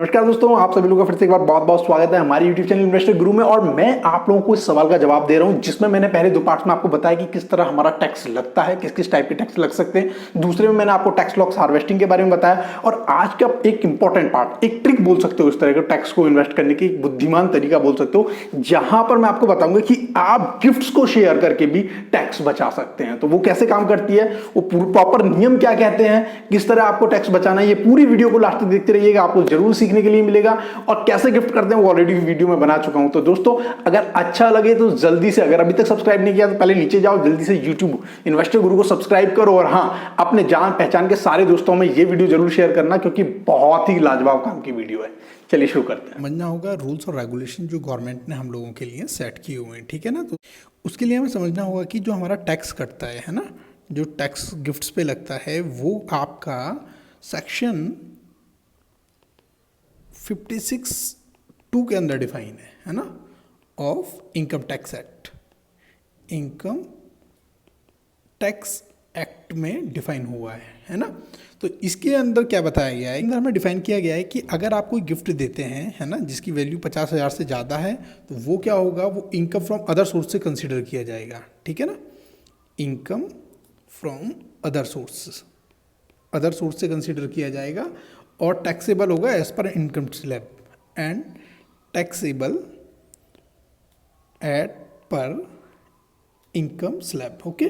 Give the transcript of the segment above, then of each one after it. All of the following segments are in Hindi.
नमस्कार दोस्तों, आप सभी लोगों का फिर से एक बार बहुत बहुत स्वागत है हमारे YouTube चैनल इन्वेस्टर गुरु में। और मैं आप लोगों को इस सवाल का जवाब दे रहा हूं जिसमें मैंने पहले दो पार्ट्स में आपको बताया कि किस तरह हमारा टैक्स लगता है, किस किस टाइप के टैक्स लग सकते हैं। दूसरे में मैंने आपको टैक्स लॉस हार्वेस्टिंग के बारे में बताया। और आज का एक इंपॉर्टेंट पार्ट, एक ट्रिक बोल सकते हो इस तरह का टैक्स को इन्वेस्ट करने की, एक बुद्धिमान तरीका बोल सकते हो, जहां पर मैं आपको बताऊंगा कि आप गिफ्ट्स को शेयर करके भी टैक्स बचा सकते हैं। तो वो कैसे काम करती है, वो प्रॉपर नियम क्या कहते हैं, किस तरह आपको टैक्स बचाना है, ये पूरी वीडियो को लास्ट तक देखते रहिएगा, आपको जरूर सीखने के लिए मिलेगा। और कैसे गिफ्ट करते हैं वो ऑलरेडी वीडियो में बना चुका हूं। तो दोस्तों, अगर अच्छा लगे तो जल्दी से, अगर अभी तक सब्सक्राइब नहीं किया तो पहले नीचे जाओ, जल्दी से YouTube इन्वेस्टर गुरु को सब्सक्राइब करो। और हाँ, अपने जान पहचान के सारे दोस्तों में ये वीडियो जरूर शेयर करना, क्योंकि बहुत ही लाजवाब काम की वीडियो है। चलिए शुरू करते हैं। समझना होगा रूल्स और रेगुलेशन जो गवर्नमेंट ने हम लोगों के लिए सेट किए हुए हैं, ठीक है ना। तो उसके लिए हमें समझना होगा कि जो हमारा टैक्स कटता है ना, जो टैक्स गिफ्ट्स पे लगता है, वो आपका सेक्शन 56(2) के अंदर डिफाइन है ना, of income tax act. Income tax act में डिफाइन हुआ है ना। तो इसके अंदर क्या बताया गया है, अंदर हमें डिफाइन किया गया है कि अगर आप कोई गिफ्ट देते हैं, है ना, जिसकी वैल्यू 50,000 से ज़्यादा है, तो वो क्या होगा, वो इनकम फ्रॉम अदर सोर्स से कंसिडर किया जाएगा, ठीक है ना। इनकम फ्रॉम अदर सोर्स से कंसिडर किया जाएगा और टैक्सेबल होगा as per income slab and taxable at per income slab. Okay,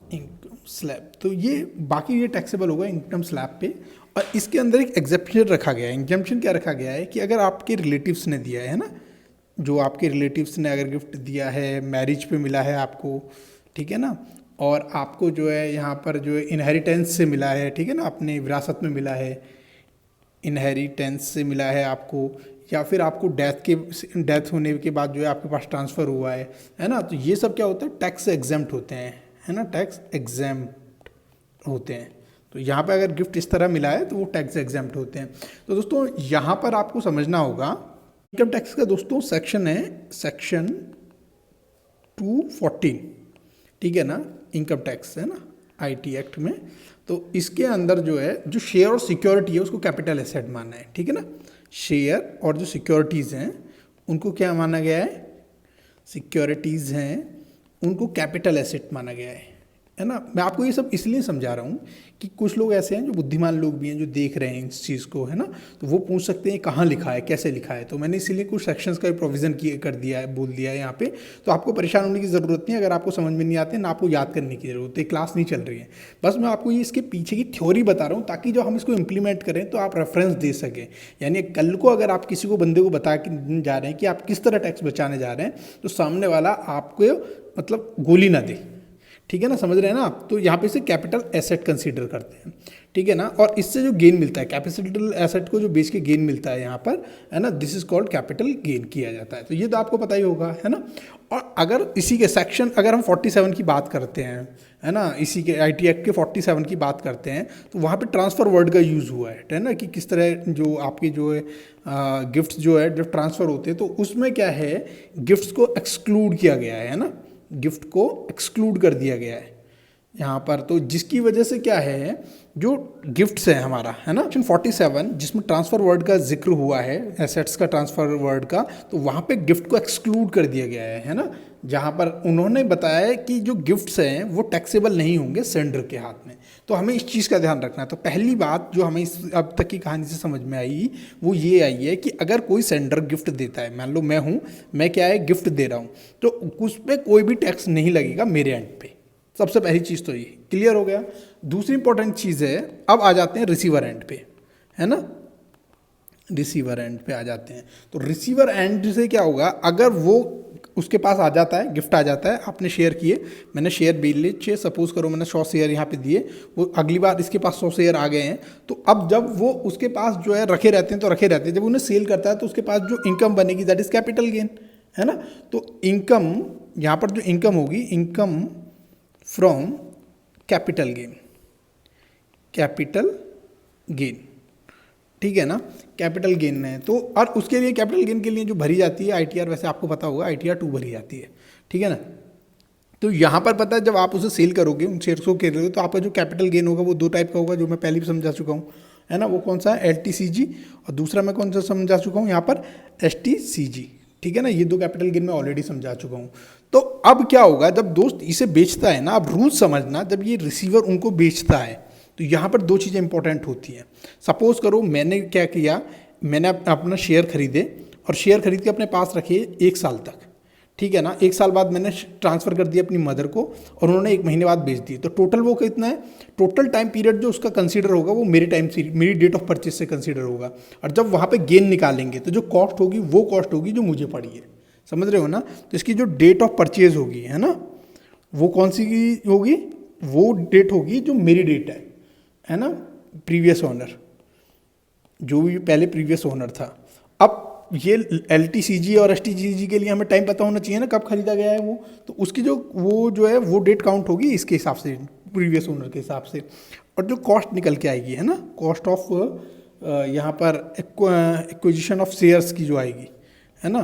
income slab, तो ये बाकी ये टैक्सेबल होगा इनकम स्लैब पे। और इसके अंदर एक एग्जेप्शन रखा गया है। एग्जेप्शन क्या रखा गया है कि अगर आपके रिलेटिव्स ने दिया है ना, जो आपके रिलेटिव्स ने अगर गिफ्ट दिया है, मैरिज पे मिला है आपको, ठीक है ना, और आपको जो है यहाँ पर जो है इनहेरिटेंस से मिला है, ठीक है ना, अपने विरासत में मिला है, इनहेरिटेंस से मिला है आपको, या फिर आपको डेथ होने के बाद जो है आपके पास ट्रांसफ़र हुआ है ना, तो ये सब क्या होता है, टैक्स एग्जेम्प्ट होते हैं, है ना, टैक्स एग्जेम्प्ट होते हैं। तो यहाँ पे अगर गिफ्ट इस तरह मिला है तो वो टैक्स एग्जेम्प्ट होते हैं। तो दोस्तों, यहाँ पर आपको समझना होगा इनकम टैक्स का दोस्तों सेक्शन है, सेक्शन 214, ठीक है ना, इनकम टैक्स है ना, IT एक्ट में। तो इसके अंदर जो है, जो शेयर और सिक्योरिटी है उसको कैपिटल एसेट माना है, ठीक है ना। शेयर और जो सिक्योरिटीज़ हैं उनको क्या माना गया है, सिक्योरिटीज़ हैं उनको कैपिटल एसेट माना गया है ना। मैं आपको ये सब इसलिए समझा रहा हूँ कि कुछ लोग ऐसे हैं जो बुद्धिमान लोग भी हैं, जो देख रहे हैं इस चीज़ को, है ना, तो वो पूछ सकते हैं कहाँ लिखा है, कैसे लिखा है। तो मैंने इसीलिए कुछ सेक्शंस का प्रोविज़न कर दिया है, बोल दिया है यहाँ पे। तो आपको परेशान होने की ज़रूरत नहीं है। अगर आपको समझ में नहीं आते ना, आपको याद करने की ज़रूरत है, क्लास नहीं चल रही है। बस मैं आपको ये इसके पीछे की थ्योरी बता रहा हूँ, ताकि जब हम इसको इम्प्लीमेंट करें तो आप रेफरेंस दे सकें। यानी कल को अगर आप किसी को, बंदे को बता के जा रहे हैं कि आप किस तरह टैक्स बचाने जा रहे हैं, तो सामने वाला आपको मतलब गोली ना दे, ठीक है ना, समझ रहे हैं ना आप। तो यहाँ पे से कैपिटल एसेट कंसीडर करते हैं, ठीक है ना। और इससे जो गेन मिलता है, कैपिटल एसेट को जो बेच के गेन मिलता है यहाँ पर, है ना, this is called capital gain किया जाता है। तो ये तो आपको पता ही होगा, है ना। और अगर इसी के सेक्शन, अगर हम 47 की बात करते हैं, है ना, इसी के IT एक्ट के 47 की बात करते हैं, तो वहाँ पे ट्रांसफ़र वर्ड का यूज़ हुआ है ना, कि किस तरह जो आपके जो है गिफ्ट्स जो है जब ट्रांसफ़र होते हैं, तो उसमें क्या है, गिफ्ट्स को एक्सक्लूड किया गया है ना, गिफ्ट को एक्सक्लूड कर दिया गया है यहाँ पर। तो जिसकी वजह से क्या है, जो गिफ्ट्स है हमारा, है ना, सेक्शन 47 जिसमें ट्रांसफ़र वर्ड का जिक्र हुआ है, एसेट्स का ट्रांसफ़र वर्ड का, तो वहाँ पे गिफ्ट को एक्सक्लूड कर दिया गया है ना। जहाँ पर उन्होंने बताया है कि जो गिफ्ट्स हैं वो टैक्सेबल नहीं होंगे सेंडर के हाथ में। तो हमें इस चीज़ का ध्यान रखना है। तो पहली बात जो हमें इस अब तक की कहानी से समझ में आई, वो ये आई है कि अगर कोई सेंडर गिफ्ट देता है, मान लो मैं हूँ, मैं क्या है, गिफ्ट दे रहा हूँ, तो उस पर कोई भी टैक्स नहीं लगेगा मेरे एंड पे। सबसे पहली चीज़ तो ये क्लियर हो गया। दूसरी इंपॉर्टेंट चीज़ है, अब आ जाते हैं रिसीवर एंड पे, है ना, रिसीवर एंड पे आ जाते हैं। तो रिसीवर एंड से क्या होगा, अगर वो उसके पास आ जाता है, गिफ्ट आ जाता है, आपने शेयर किए, मैंने शेयर बेच लिए, सपोज करो मैंने 100 शेयर यहाँ पे दिए, वो अगली बार इसके पास 100 शेयर आ गए हैं, तो अब जब वो उसके पास जो है रखे रहते हैं, तो रखे रहते हैं, जब उन्हें सेल करता है तो उसके पास जो इनकम बनेगी दैट इज कैपिटल गेन, है ना। तो इनकम, यहाँ पर जो इनकम होगी, income from capital gain, capital gain, ठीक है ना, कैपिटल गेन है। तो और उसके लिए, कैपिटल गेन के लिए जो भरी जाती है ITR, वैसे आपको पता होगा ITR 2 भरी जाती है, ठीक है ना। तो यहाँ पर पता है, जब आप उसे सेल करोगे, उन शेयर्स को करोगे, तो आपका जो कैपिटल गेन होगा वो दो टाइप का होगा, जो मैं पहले भी समझा चुका हूँ, है ना, वो कौन सा है LTCG, और दूसरा मैं कौन सा समझा चुका हूँ यहाँ पर STCG, ठीक है ना, ये दो कैपिटल गेन मैं ऑलरेडी समझा चुका हूँ। तो अब क्या होगा जब दोस्त इसे बेचता है ना, अब रूल समझना, जब ये रिसीवर उनको बेचता है तो यहाँ पर दो चीज़ें इंपॉर्टेंट होती हैं। सपोज करो मैंने क्या किया, मैंने अपना शेयर खरीदे और शेयर खरीद के अपने पास रखे 1 साल तक, ठीक है ना, 1 साल बाद मैंने ट्रांसफ़र कर दिया अपनी मदर को और उन्होंने 1 महीने बाद बेच दिए, तो टोटल वो कितना है, टोटल टाइम पीरियड जो उसका कंसीडर होगा वो मेरी डेट ऑफ परचेज से कंसीडर होगा। और जब वहाँ पे गेन निकालेंगे तो जो कॉस्ट होगी वो कॉस्ट होगी जो मुझे पड़ी है, समझ रहे हो ना। तो इसकी जो डेट ऑफ परचेज होगी, है ना, वो कौन सी होगी, वो डेट होगी जो मेरी डेट है ना, प्रीवियस ओनर, जो भी पहले प्रीवियस ओनर था। अब ये LTCG और STCG के लिए हमें टाइम पता होना चाहिए ना, कब खरीदा गया है वो, तो उसकी जो है वो डेट काउंट होगी इसके हिसाब से, प्रीवियस ओनर के हिसाब से। और जो कॉस्ट निकल के आएगी, है ना, कॉस्ट ऑफ यहाँ पर एक्विजिशन ऑफ शेयर्स की जो आएगी, है ना,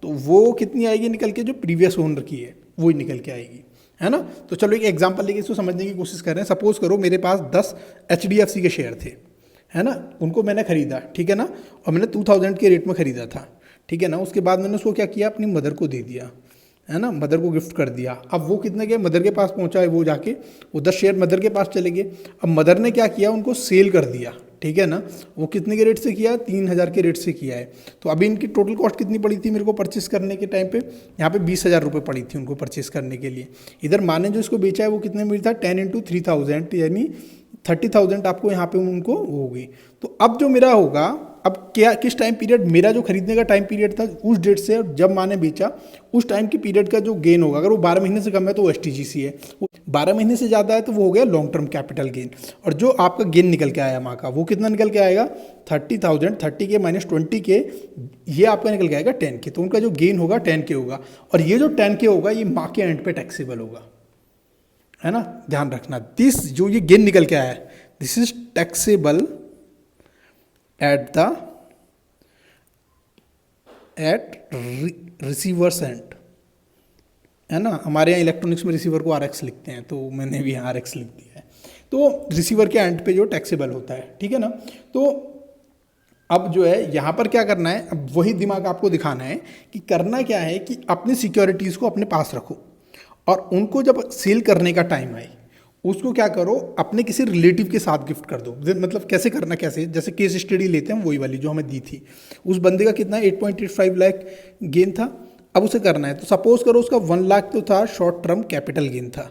तो वो कितनी आएगी निकल के, जो प्रीवियस ओनर की है वो ही निकल के आएगी, है ना। तो चलो एक एग्जांपल लेके इसको समझने की कोशिश कर रहे हैं। सपोज करो मेरे पास 10 HDFC के शेयर थे, है ना, उनको मैंने खरीदा, ठीक है ना, और मैंने 2000 के रेट में खरीदा था, ठीक है ना। उसके बाद मैंने उसको क्या किया, अपनी मदर को दे दिया, है ना, मदर को गिफ्ट कर दिया। अब वो कितने के मदर के पास पहुंचा है, वो जाके वो 10 शेयर मदर के पास चले गए। अब मदर ने क्या किया, उनको सेल कर दिया, ठीक है ना। वो कितने के रेट से किया, 3000 के रेट से किया है। तो अभी इनकी टोटल कॉस्ट कितनी पड़ी थी मेरे को परचेस करने के टाइम पे, यहाँ पे 20,000 रुपये पड़ी थी उनको परचेस करने के लिए। इधर माने जो इसको बेचा है वो कितने में था, 10 × 3000 यानी 30,000 आपको यहाँ पे उनको होगी। तो अब जो मेरा होगा, अब क्या किस टाइम पीरियड, मेरा जो खरीदने का टाइम पीरियड था उस डेट से जब मैंने बेचा उस टाइम के पीरियड का जो गेन होगा, अगर वो 12 महीने से कम है तो वो STGC है, 12 महीने से ज़्यादा है तो वो हो गया लॉन्ग टर्म कैपिटल गेन। और जो आपका गेन निकल के आया माँ का, वो कितना निकल के आएगा, 30,000, 30 के माइनस 20 के, ये आपका निकल के आएगा 10 के। तो उनका जो गेन होगा 10 के होगा, और ये जो 10 के होगा ये माँ के एंड पे टैक्सेबल होगा, है ना, ध्यान रखना। जो ये गेन निकल के आया है, this is taxable at receivers end, है ना। हमारे यहाँ इलेक्ट्रॉनिक्स में रिसीवर को RX लिखते हैं, तो मैंने भी यहाँ RX लिख दिया है। तो रिसीवर के एंड पे जो टैक्सेबल होता है, ठीक है ना। तो अब जो है यहाँ पर क्या करना है, अब वही दिमाग आपको दिखाना है कि करना क्या है कि अपनी सिक्योरिटीज़ को अपने पास रखो और उनको जब सेल करने का टाइम आए उसको क्या करो, अपने किसी रिलेटिव के साथ गिफ्ट कर दो। मतलब कैसे करना, कैसे, जैसे केस स्टडी लेते हैं वही वाली जो हमें दी थी, उस बंदे का कितना 8.85 लाख गेन था, अब उसे करना है। तो सपोज करो उसका 1 लाख तो था शॉर्ट टर्म कैपिटल गेन था,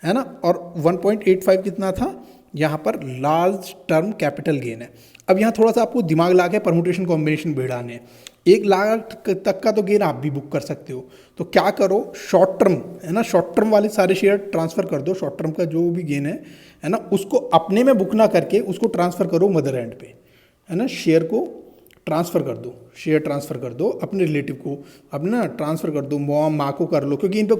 है ना, और 1.85 कितना था यहाँ पर लार्ज टर्म कैपिटल गेन है। अब यहाँ थोड़ा सा आपको दिमाग ला के परमुटेशन कॉम्बिनेशन भिड़ाने हैं। 1 लाख तक का तो गेन आप भी बुक कर सकते हो, तो क्या करो, शॉर्ट टर्म, है ना, शॉर्ट टर्म वाले सारे शेयर ट्रांसफ़र कर दो, शॉर्ट टर्म का जो भी गेन है ना, उसको अपने में बुक ना करके उसको ट्रांसफ़र करो मदर एंड पे, है ना, शेयर को ट्रांसफ़र कर दो, शेयर ट्रांसफ़र कर दो अपने रिलेटिव को, अब ना ट्रांसफ़र कर दो, माँ को कर लो, क्योंकि इन पे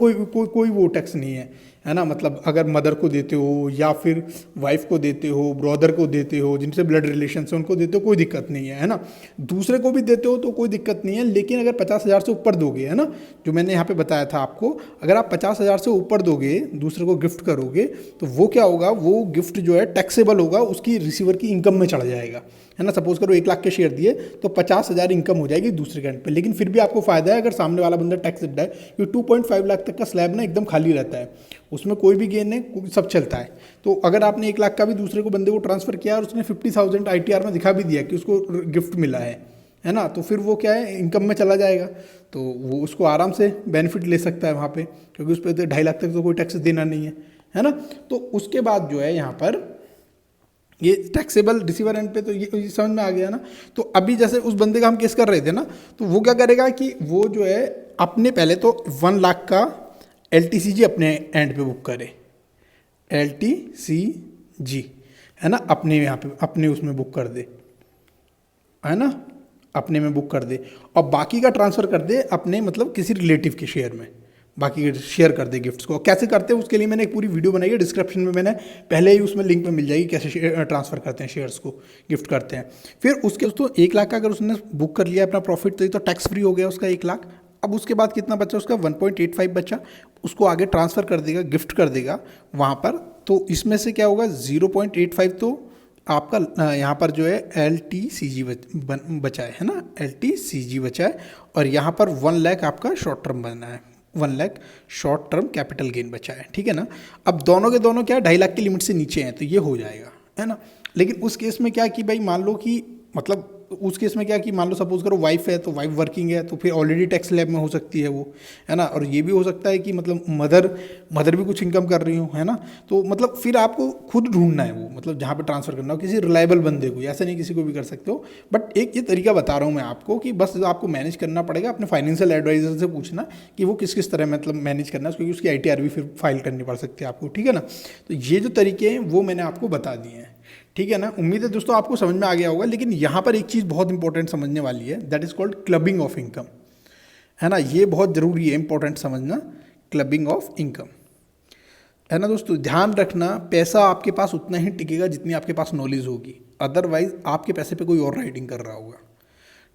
कोई वो टैक्स नहीं है ना। मतलब अगर मदर को देते हो या फिर वाइफ को देते हो, ब्रदर को देते हो, जिनसे ब्लड रिलेशन से उनको देते हो, कोई दिक्कत नहीं है ना। दूसरे को भी देते हो तो कोई दिक्कत नहीं है, लेकिन अगर 50,000 से ऊपर दोगे, है ना, जो मैंने यहाँ पे बताया था आपको, अगर आप 50,000 से ऊपर दोगे, दूसरे को गिफ्ट करोगे, तो वो क्या होगा, वो गिफ्ट जो है टैक्सेबल होगा, उसकी रिसीवर की इनकम में चढ़ जाएगा, है ना। सपोज करो 1 लाख के शेयर दिए तो 50,000 इनकम हो जाएगी दूसरे के एंड पे, लेकिन फिर भी आपको फायदा है अगर सामने वाला बंदा टैक्स देता है, क्योंकि 2.5 लाख तक का स्लैब ना एकदम खाली रहता है, उसमें कोई भी गेन नहीं, सब चलता है। तो अगर आपने 1 लाख का भी दूसरे को बंदे को ट्रांसफ़र किया और उसने 50,000 ITR में दिखा भी दिया कि उसको गिफ्ट मिला है ना, तो फिर वो क्या है, इनकम में चला जाएगा, तो वो उसको आराम से बेनिफिट ले सकता है वहाँ पे, क्योंकि उस पर तो 2.5 लाख तक तो कोई टैक्स देना नहीं है ना। तो उसके बाद जो है यहाँ पर ये टैक्सेबल रिसीवर एंड पे, तो ये समझ में आ गया ना। तो अभी जैसे उस बंदे का हम केस कर रहे थे ना, तो वो क्या करेगा कि वो जो है अपने पहले तो 1 लाख का LTCG अपने एंड पे बुक करे, LTCG, है ना, अपने यहाँ पे अपने उसमें बुक कर दे, है ना, अपने में बुक कर दे, और बाकी का ट्रांसफ़र कर दे अपने, मतलब किसी रिलेटिव के शेयर में, बाकी शेयर कर दे गिफ्ट्स को। कैसे करते हैं उसके लिए मैंने एक पूरी वीडियो बनाई है, डिस्क्रिप्शन में मैंने पहले ही उसमें लिंक में मिल जाएगी, कैसे ट्रांसफ़र करते हैं शेयर्स को, गिफ्ट करते हैं। फिर उसके दोस्तों 1 लाख का अगर उसने बुक कर लिया अपना प्रॉफिट, तो टैक्स फ्री हो गया उसका 1 लाख। अब उसके बाद कितना बचा, उसका 1.85 बचा, उसको आगे ट्रांसफ़र कर देगा, गिफ्ट कर देगा वहाँ पर। तो इसमें से क्या होगा, 0.85 तो आपका यहाँ पर जो है LTCG बचा है ना, LTCG बचा है, और यहाँ पर 1 लाख आपका शॉर्ट टर्म बना है, 1 lakh short term capital gain बचा है, ठीक है ना। अब दोनों के दोनों क्या है, 2.5 लाख की लिमिट से नीचे हैं, तो ये हो जाएगा, है ना। लेकिन उस केस में क्या कि भाई मान लो कि मतलब उस केस में क्या कि मान लो सपोज करो वाइफ है, तो वाइफ वर्किंग है, तो फिर ऑलरेडी टैक्स स्लैब में हो सकती है वो, है ना। और ये भी हो सकता है कि मतलब मदर भी कुछ इनकम कर रही हो, है ना। तो मतलब फिर आपको खुद ढूंढना है वो, मतलब जहाँ पे ट्रांसफ़र करना हो किसी रिलायबल बंदे को, ऐसा नहीं किसी को भी कर सकते हो। बट एक ये तरीका बता रहा हूँ मैं आपको कि बस आपको मैनेज करना पड़ेगा, अपने फाइनेंशियल एडवाइजर से पूछना कि वो किस तरह मतलब मैनेज करना है, क्योंकि उसकी ITR भी फिर फाइल करनी पड़ सकती है आपको, ठीक है ना। तो ये जो तरीके हैं वो मैंने आपको बता दिए हैं, ठीक है ना। उम्मीद है दोस्तों आपको समझ में आ गया होगा। लेकिन यहाँ पर एक चीज़ बहुत इंपॉर्टेंट समझने वाली है, that is called clubbing of income, है ना। ये बहुत ज़रूरी है, इंपॉर्टेंट समझना, क्लबिंग ऑफ इनकम, है ना। दोस्तों ध्यान रखना, पैसा आपके पास उतना ही टिकेगा जितनी आपके पास नॉलेज होगी, अदरवाइज आपके पैसे पे कोई और राइडिंग कर रहा होगा,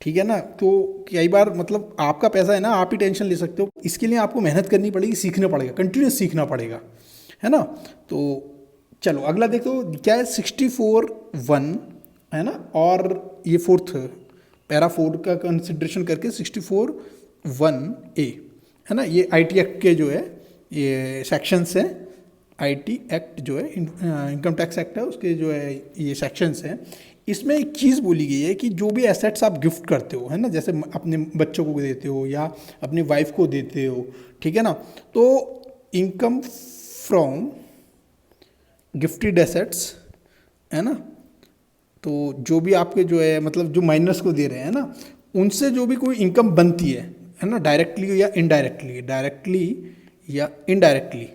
ठीक है ना। तो कई बार मतलब आपका पैसा है ना, आप ही टेंशन ले सकते हो, इसके लिए आपको मेहनत करनी पड़ेगी, सीखना पड़ेगा, कंटिन्यूस सीखना पड़ेगा, है ना। तो चलो अगला देखो क्या है, 64(1) है ना, और ये पैरा 4 का कंसिडरेशन करके 64(1)(a) है ना। ये IT एक्ट के जो है ये सेक्शंस हैं, IT एक्ट जो है इनकम टैक्स एक्ट है, उसके जो है ये सेक्शंस हैं। इसमें एक चीज़ बोली गई है कि जो भी एसेट्स आप गिफ्ट करते हो, है ना, जैसे अपने बच्चों को देते हो या अपनी वाइफ को देते हो, ठीक है ना, तो इनकम फ्रॉम गिफ्टेड एसेट्स, है ना, तो जो भी आपके जो है मतलब जो माइनर्स को दे रहे हैं ना, उनसे जो भी कोई इनकम बनती है ना, डायरेक्टली या इनडायरेक्टली,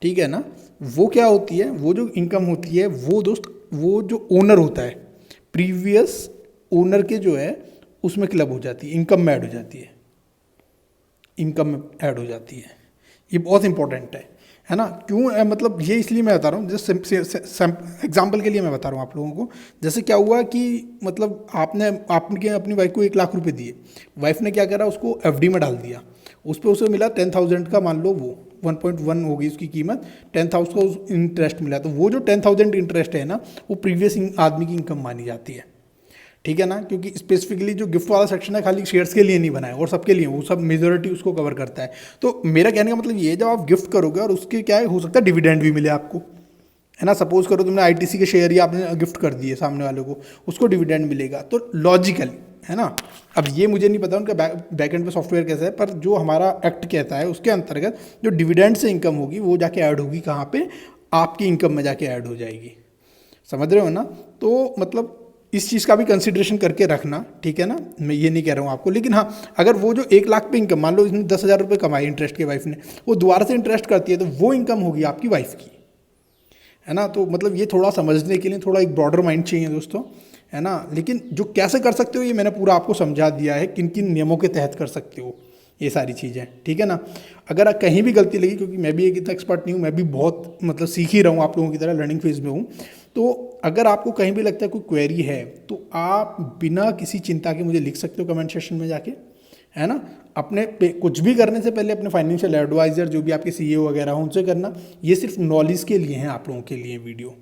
ठीक है ना, वो क्या होती है, वो जो इनकम होती है वो वो जो ओनर होता है, प्रीवियस ओनर के जो है उसमें क्लब हो जाती है, इनकम में ऐड हो जाती है, ये बहुत इंपॉर्टेंट है ना। क्यों मतलब ये इसलिए मैं बता रहा हूँ, जैसे एग्जाम्पल के लिए मैं बता रहा हूँ आप लोगों को। जैसे क्या हुआ कि मतलब आपने अपनी वाइफ को 1 लाख रुपए दिए, वाइफ ने क्या करा, उसको FD में डाल दिया, उस पर उसे मिला 10,000 का, मान लो वो 1.1 होगी उसकी कीमत, 10,000 का इंटरेस्ट मिला, तो वो जो 10,000 इंटरेस्ट है ना, वो प्रीवियस आदमी की इनकम मानी जाती है, ठीक है ना। क्योंकि स्पेसिफिकली जो गिफ्ट वाला सेक्शन है खाली शेयर्स के लिए नहीं बना है, और सबके लिए, वो सब मेजोरिटी उसको कवर करता है। तो मेरा कहने का मतलब ये है, जब आप गिफ्ट करोगे और उसके क्या है, हो सकता है डिविडेंड भी मिले आपको, है ना। सपोज करो तुमने ITC के शेयर ही आपने गिफ्ट कर दिए सामने वाले को, उसको डिविडेंड मिलेगा, तो लॉजिकल है ना। अब ये मुझे नहीं पता उनका बैकएंड पे सॉफ्टवेयर कैसा है, पर जो हमारा एक्ट कहता है उसके अंतर्गत जो डिविडेंड से इनकम होगी वो जाके ऐड होगी कहाँ पे, आपकी इनकम में जाके ऐड हो जाएगी, समझ रहे हो ना। तो मतलब इस चीज़ का भी कंसिडरेशन करके रखना, ठीक है ना। मैं ये नहीं कह रहा हूँ आपको, लेकिन हाँ, अगर वो जो 1 लाख पे इनकम, मान लो इसने 10,000 रुपये कमाई इंटरेस्ट के वाइफ ने, वो दोबारा से इंटरेस्ट करती है, तो वो इनकम होगी आपकी वाइफ की, है ना। तो मतलब ये थोड़ा समझने के लिए थोड़ा एक ब्रॉडर माइंड चाहिए दोस्तों, है ना। लेकिन जो कैसे कर सकते हो ये मैंने पूरा आपको समझा दिया है, किन किन नियमों के तहत कर सकते हो ये सारी चीज़ें, ठीक है ना। अगर कहीं भी गलती लगी, क्योंकि मैं भी एक इतना एक्सपर्ट नहीं हूँ, मैं भी बहुत मतलब सीख ही रहा हूँ, आप लोगों की तरह लर्निंग फेज में हूँ। तो अगर आपको कहीं भी लगता है कोई क्वेरी है, तो आप बिना किसी चिंता के मुझे लिख सकते हो कमेंट सेक्शन में जाके, है ना। अपने कुछ भी करने से पहले अपने फाइनेंशियल एडवाइजर जो भी आपके CEO वगैरह हो उनसे करना। ये सिर्फ नॉलेज के लिए हैं, आप लोगों के लिए वीडियो।